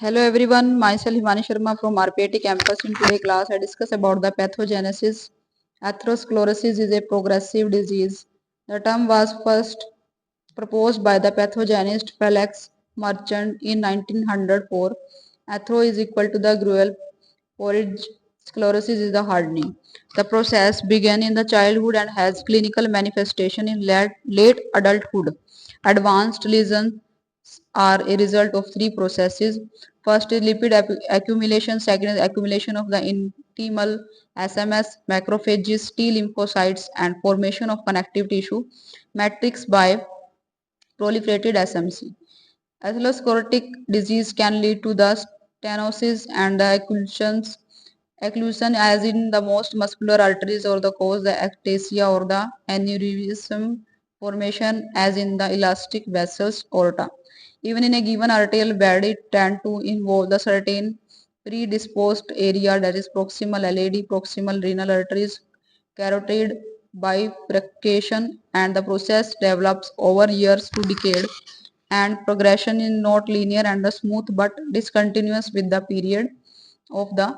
Hello everyone, myself Himani Sharma from RPIT campus. In today's class, I discuss about the pathogenesis. Atherosclerosis is a progressive disease. The term was first proposed by the pathologist Felix Merchant in 1904. Athero is equal to the gruel, porridge. Sclerosis is the hardening. The process began in the childhood and has clinical manifestation in late adulthood. Advanced lesions are a result of three processes. First is lipid accumulation, second is accumulation of the intimal SMS, macrophages, T lymphocytes, and formation of connective tissue matrix by proliferated SMC. Atherosclerotic disease can lead to the stenosis and the occlusion as in the most muscular arteries or the cause the ectasia or the aneurysm formation as in the elastic vessels aorta. Even in a given arterial bed, it tend to involve the certain predisposed area that is proximal LAD, proximal renal arteries, carotid bifurcation, and the process develops over years to decade and progression is not linear and smooth but discontinuous with the period of the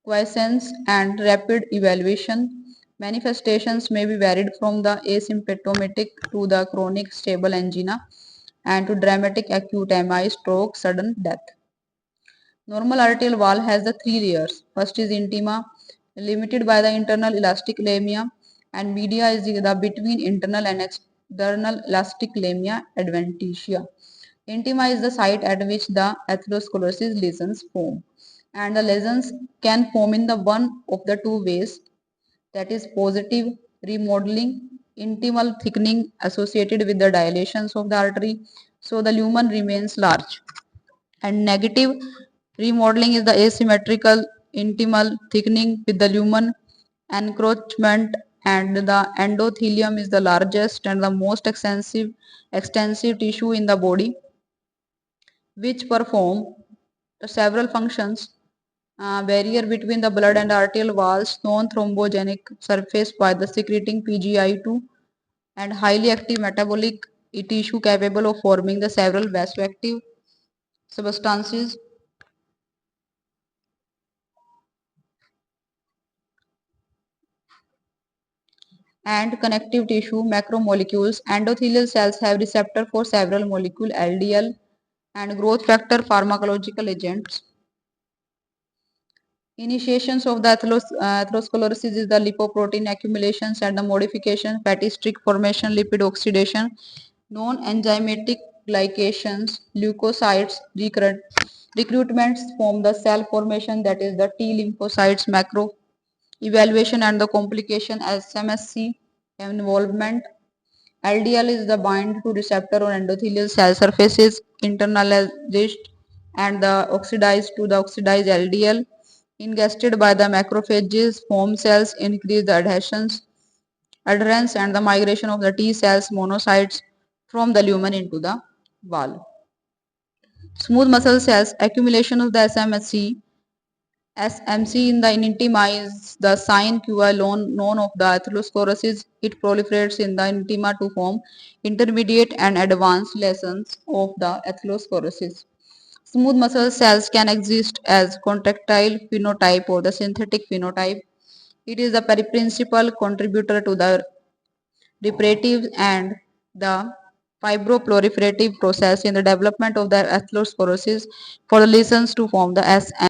quiescence and rapid evaluation. Manifestations may be varied from the asymptomatic to the chronic stable angina and to dramatic acute MI, stroke, sudden death. Normal arterial wall has the three layers. First is intima, limited by the internal elastic lamina, and media is the between internal and external elastic lamina adventitia. Intima is the site at which the atherosclerosis lesions form, and the lesions can form in the one of the two ways, that is positive remodeling, intimal thickening associated with the dilations of the artery, so the lumen remains large, and negative remodeling is the asymmetrical intimal thickening with the lumen encroachment, and the endothelium is the largest and the most extensive tissue in the body which perform several functions. Barrier between the blood and arterial walls, non-thrombogenic surface by the secreting PGI2, and highly active metabolic tissue capable of forming the several vasoactive substances, and connective tissue macromolecules. Endothelial cells have receptor for several molecule LDL and growth factor pharmacological agents. Initiations of the atherosclerosis is the lipoprotein accumulations and the modification, fatty streak formation, lipid oxidation, non-enzymatic glycations, leukocytes, recruitments from the cell formation, that is the T lymphocytes, macro evaluation and the complication as MSC involvement. LDL is the bind to receptor on endothelial cell surfaces, internalized and the oxidized to the oxidized LDL, ingested by the macrophages, form cells, increase the adherence and the migration of the T cells, monocytes from the lumen into the wall. Smooth muscle cells, accumulation of the SMC in the intima is the sign QI known of the atherosclerosis. It proliferates in the intima to form intermediate and advanced lesions of the atherosclerosis. Smooth muscle cells can exist as contractile phenotype or the synthetic phenotype. It is the principal contributor to the reparative and the fibroproliferative process in the development of the atherosclerosis for the lesions to form the SM.